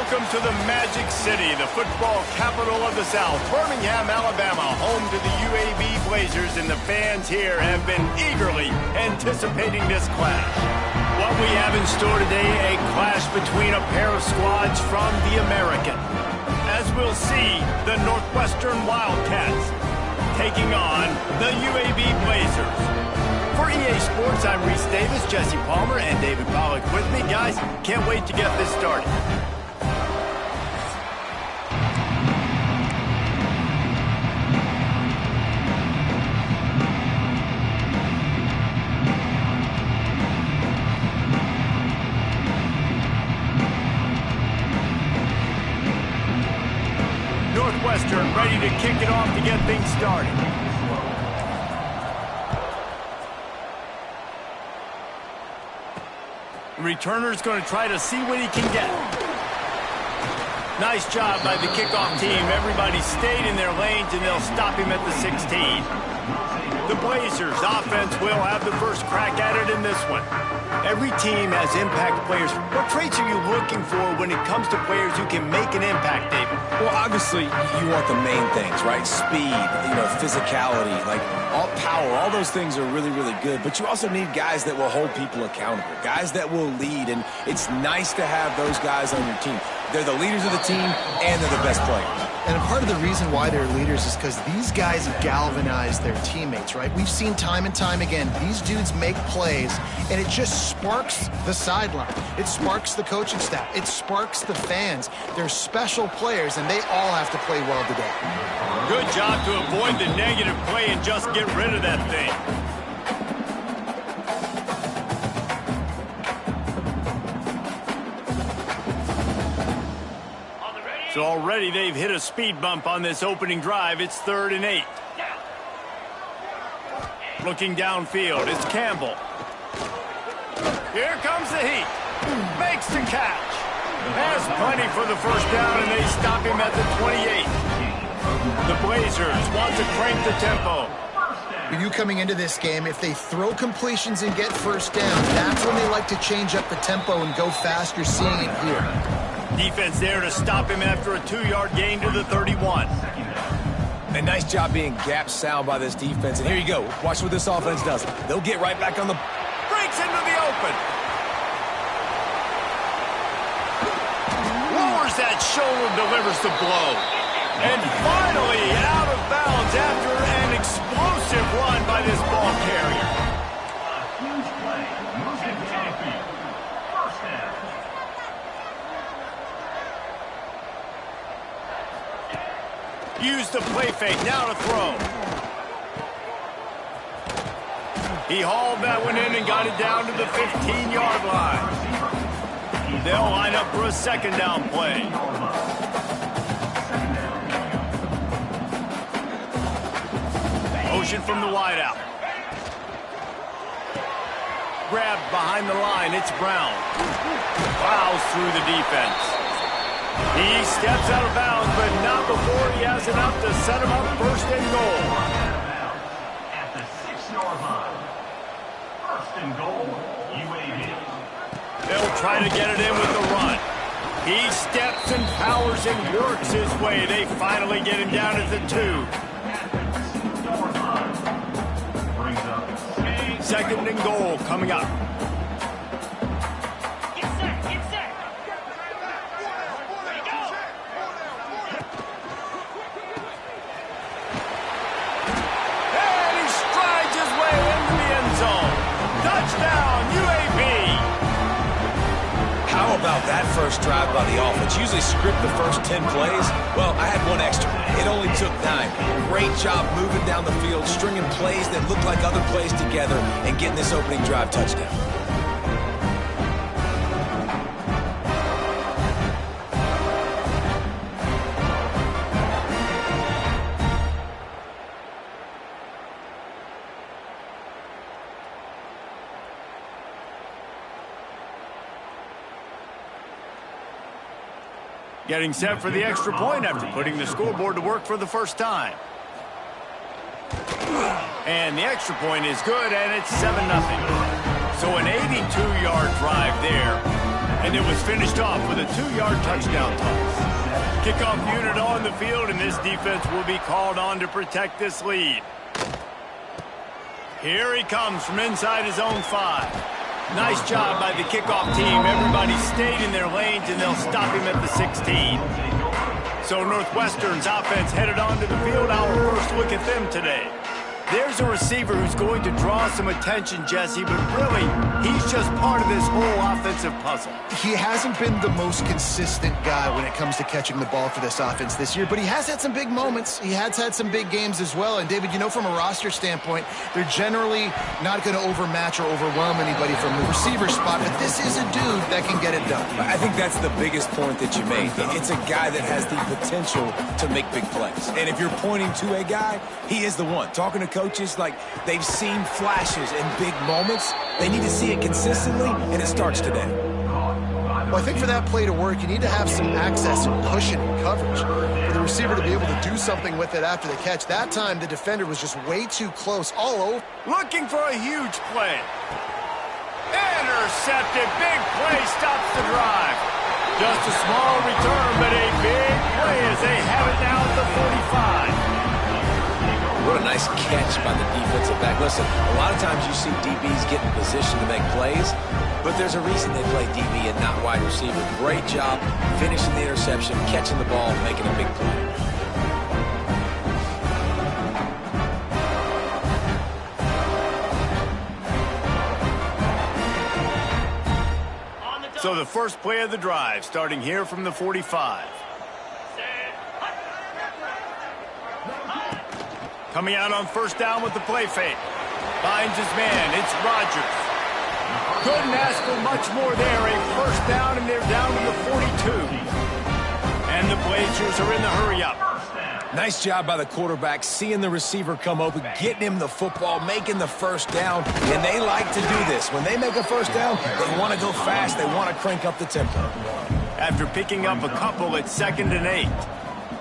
Welcome to the Magic City, the football capital of the South, Birmingham, Alabama, home to the UAB Blazers, and the fans here have been eagerly anticipating this clash. What we have in store today, a clash between a pair of squads from the American. As we'll see, the Northwestern Wildcats taking on the UAB Blazers. For EA Sports, I'm Reese Davis, Jesse Palmer, and David Pollack with me. Guys, can't wait to get this started. Northwestern ready to kick it off to get things started. The returner's going to try to see what he can get. Nice job by the kickoff team. Everybody stayed in their lanes, and they'll stop him at the 16. The Blazers offense will have the first crack at it in this one. Every team has impact players. What traits are you looking for when it comes to players who can make an impact, David? Well, obviously, you want the main things, right? Speed, physicality, like all power, all those things are really, really good. But you also need guys that will hold people accountable, guys that will lead. And it's nice to have those guys on your team. They're the leaders of the team, and they're the best players. And part of the reason why they're leaders is because these guys galvanize their teammates, right? We've seen time and time again, these dudes make plays, and it just sparks the sideline. It sparks the coaching staff. It sparks the fans. They're special players, and they all have to play well today. Good job to avoid the negative play and just get rid of that thing. So already they've hit a speed bump on this opening drive. It's 3rd and 8. Looking downfield, it's Campbell. Here comes the heat. Makes the catch. Has plenty for the first down, and they stop him at the 28. The Blazers want to crank the tempo. You coming into this game, if they throw completions and get first down, that's when they like to change up the tempo and go fast. You're seeing it here. Defense there to stop him after a 2-yard gain to the 31. And nice job being gap sound by this defense. And here you go. Watch what this offense does. They'll get right back on the... Breaks into the open. Lowers that shoulder, delivers the blow. And finally out of bounds after an explosive run by this ball carrier. Use the play fake, now to throw. He hauled that one in and got it down to the 15-yard line. They'll line up for a second down play. Motion from the wideout. Grabbed behind the line, it's Brown. Plows through the defense. He steps out of bounds, but not before he has enough to set him up 1st and goal. At the 6-yard line. 1st and goal, UAB. They'll try to get it in with the run. He steps and powers and works his way. They finally get him down at the 2. 2nd and goal coming up. How about that first drive by the offense? Usually script the first 10 plays. Well, I had one extra. It only took 9. Great job moving down the field, stringing plays that look like other plays together, and getting this opening drive touchdown. Getting set for the extra point after putting the scoreboard to work for the first time. And the extra point is good, and it's 7-0. So an 82-yard drive there. And it was finished off with a 2-yard touchdown toss. Kickoff unit on the field, and this defense will be called on to protect this lead. Here he comes from inside his own 5. Nice job by the kickoff team. Everybody stayed in their lanes, and they'll stop him at the 16. So Northwestern's offense headed onto the field. Our first look at them today. There's a receiver who's going to draw some attention, Jesse, but really, he's just part of this whole offensive puzzle. He hasn't been the most consistent guy when it comes to catching the ball for this offense this year, but he has had some big moments. He has had some big games as well. And, David, you know, from a roster standpoint, they're generally not going to overmatch or overwhelm anybody from the receiver spot, but this is a dude that can get it done. I think that's the biggest point that you made. It's a guy that has the potential to make big plays. And if you're pointing to a guy, he is the one. Talking to coaches, like, they've seen flashes and big moments. They need to see it consistently, and it starts today. Well, I think for that play to work, you need to have some access and cushion and coverage. For the receiver to be able to do something with it after the catch, that time the defender was just way too close all over. Looking for a huge play. Intercepted. Big play stops the drive. Just a small return, but a big play as they have it now at the 45. What a nice catch by the defensive back. Listen, a lot of times you see DBs get in position to make plays, but there's a reason they play DB and not wide receiver. Great job finishing the interception, catching the ball, making a big play. So the first play of the drive, starting here from the 45. Coming out on first down with the play fake. Finds his man. It's Rodgers. Couldn't ask for much more there. A first down, and they're down to the 42. And the Blazers are in the hurry-up. Nice job by the quarterback, seeing the receiver come open, getting him the football, making the first down. And they like to do this. When they make a first down, they want to go fast. They want to crank up the tempo. After picking up a couple, it's 2nd and 8.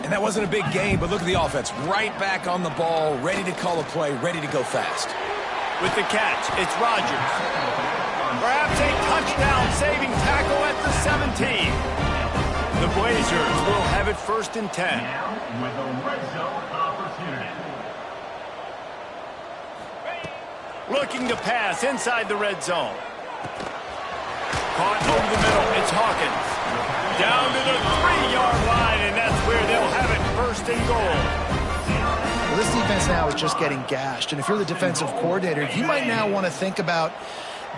And that wasn't a big gain, but look at the offense. Right back on the ball, ready to call a play, ready to go fast. With the catch, it's Rodgers. Perhaps a touchdown-saving tackle at the 17. The Blazers will have it 1st and 10. With a red zone opportunity. Looking to pass inside the red zone. Caught over the middle. It's Hawkins. Down to the 3-yard line, and that's where they'll have it 1st and goal. Well, this defense now is just getting gashed, and if you're the defensive coordinator, you might now want to think about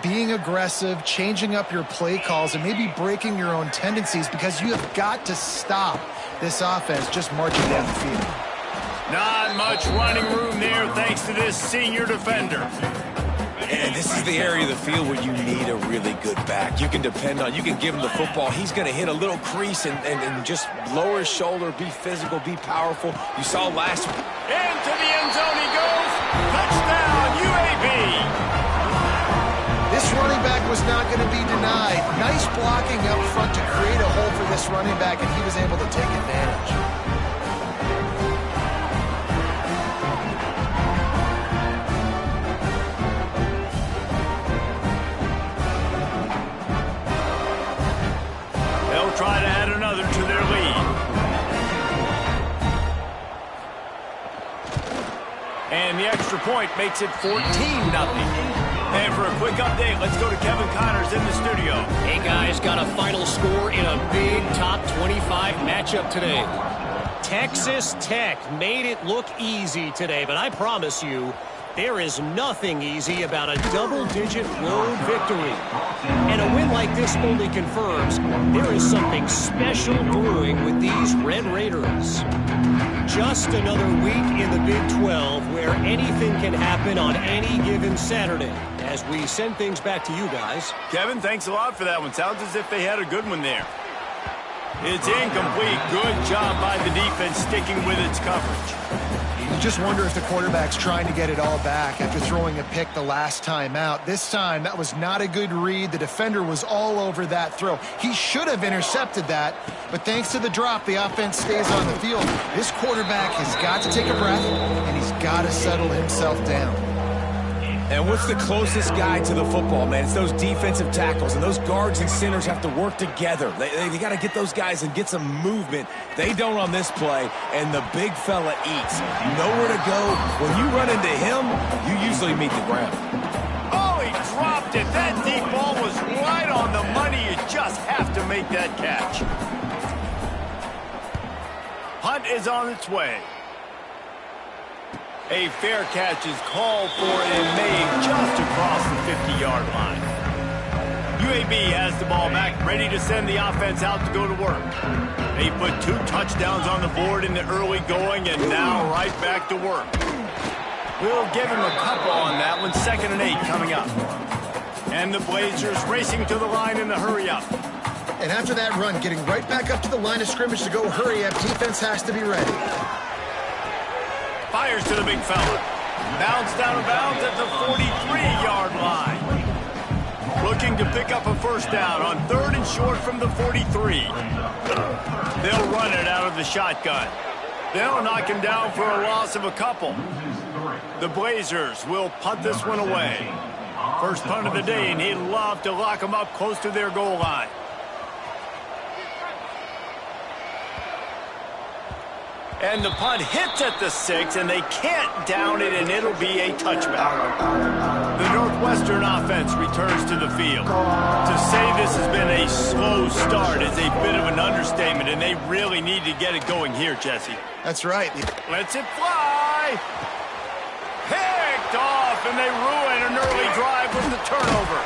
being aggressive, changing up your play calls, and maybe breaking your own tendencies, because you have got to stop this offense just marching down the field. Not much running room there thanks to this senior defender. And this is the area of the field where you need a really good back. You can depend on, you can give him the football. He's going to hit a little crease and just lower his shoulder, be physical, be powerful. You saw last week. Into the end zone he goes. Touchdown, UAB. This running back was not going to be denied. Nice blocking up front to create a hole for this running back, and he was able to take advantage. Try to add another to their lead. And the extra point makes it 14-0. And for a quick update, let's go to Kevin Connors in the studio. Hey, guys, got a final score in a big top 25 matchup today. Texas Tech made it look easy today, but I promise you, there is nothing easy about a double-digit road victory. And a win like this only confirms there is something special brewing with these Red Raiders. Just another week in the Big 12 where anything can happen on any given Saturday. As we send things back to you guys. Kevin, thanks a lot for that one. Sounds as if they had a good one there. It's incomplete. Good job by the defense sticking with its coverage. You just wonder if the quarterback's trying to get it all back after throwing a pick the last time out. This time, that was not a good read. The defender was all over that throw. He should have intercepted that, but thanks to the drop, the offense stays on the field. This quarterback has got to take a breath, and he's got to settle himself down. And what's the closest guy to the football, man? It's those defensive tackles, and those guards and centers have to work together. They got to get those guys and get some movement. They don't on this play, and the big fella eats. Nowhere to go. When you run into him, you usually meet the ground. Oh, he dropped it. That deep ball was right on the money. You just have to make that catch. Punt is on its way. A fair catch is called for and made just across the 50-yard line. UAB has the ball back, ready to send the offense out to go to work. They put 2 touchdowns on the board in the early going and now right back to work. We'll give him a couple on that one. 2nd and 8 coming up. And the Blazers racing to the line in the hurry-up. And after that run, getting right back up to the line of scrimmage to go hurry up, defense has to be ready. Fires to the big fella. Bounced out of bounds at the 43-yard line. Looking to pick up a first down on 3rd and short from the 43. They'll run it out of the shotgun. They'll knock him down for a loss of a couple. The Blazers will punt this one away. First punt of the day, and he'd love to lock them up close to their goal line. And the punt hits at the 6, and they can't down it, and it'll be a touchback. The Northwestern offense returns to the field. To say this has been a slow start is a bit of an understatement, and they really need to get it going here, Jesse. That's right. Lets it fly. Picked off, and they ruin an early drive with the turnover.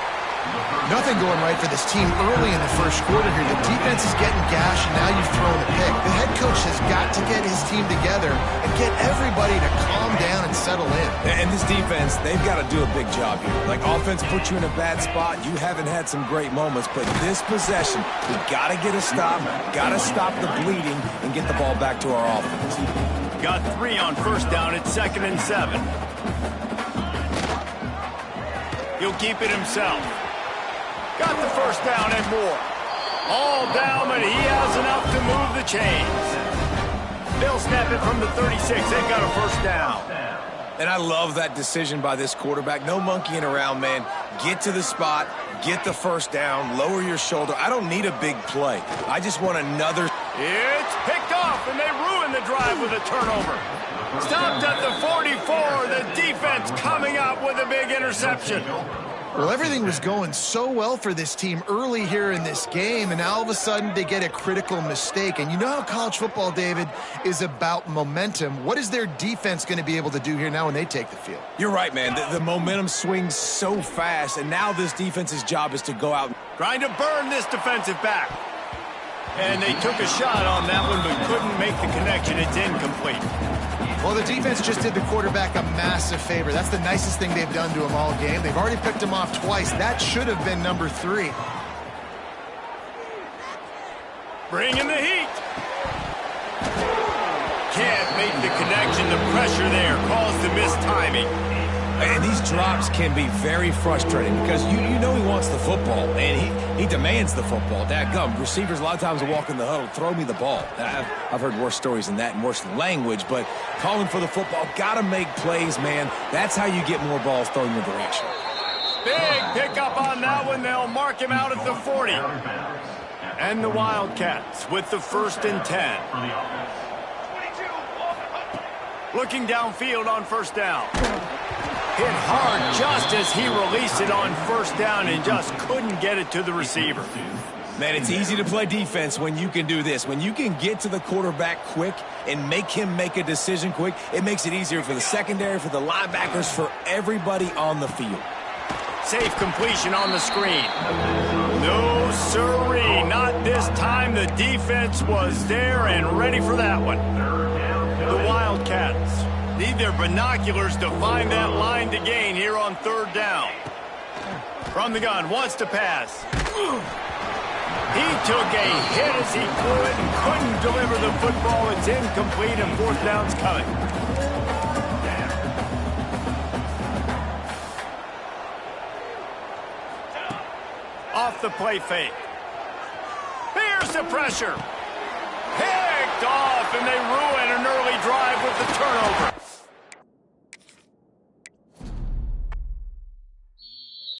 Nothing going right for this team early in the first quarter here. The defense is getting gashed, and now you've thrown a pick. The head coach has got to get his team together and get everybody to calm down and settle in. And this defense, they've got to do a big job here. Like, offense put you in a bad spot. You haven't had some great moments, but this possession, we got to get a stop, got to stop the bleeding, and get the ball back to our offense. Got 3 on first down at 2nd and 7. He'll keep it himself. Got the first down and more. All down, but he has enough to move the chains. They'll snap it from the 36. They've got a first down. And I love that decision by this quarterback. No monkeying around, man. Get to the spot, get the first down, lower your shoulder. I don't need a big play. I just want another. It's picked off, and they ruin the drive with a turnover. Stopped at the 44. The defense coming up with a big interception. Well, everything was going so well for this team early here in this game, and now all of a sudden they get a critical mistake. And you know how college football, David, is about momentum. What is their defense going to be able to do here now when they take the field? You're right, man. The momentum swings so fast, and now this defense's job is to go out. Trying to burn this defensive back. And they took a shot on that one, but couldn't make the connection. It's incomplete. Well, the defense just did the quarterback a massive favor. That's the nicest thing they've done to him all game. They've already picked him off twice. That should have been number 3. Bringing the heat. Can't make the connection. The pressure there caused the mistiming. And these drops can be very frustrating because you know he wants the football, and he demands the football. Dadgum, receivers a lot of times will walk in the huddle, throw me the ball. I've heard worse stories than that and worse language, but calling for the football, got to make plays, man. That's how you get more balls thrown your direction. Big pickup on that one. They'll mark him out at the 40. And the Wildcats with the 1st and 10. Looking downfield on first down. Hit hard just as he released it on first down and just couldn't get it to the receiver. Man, it's easy to play defense when you can do this. When you can get to the quarterback quick and make him make a decision quick, it makes it easier for the secondary, for the linebackers, for everybody on the field. Safe completion on the screen. No siree, not this time. The defense was there and ready for that one. The Wildcats need their binoculars to find that line to gain here on 3rd down. From the gun, wants to pass. He took a hit as he could and couldn't deliver the football. It's incomplete and 4th down's coming. Off the play fake. Here's the pressure. Picked off, and they ruin an early drive with the turnover.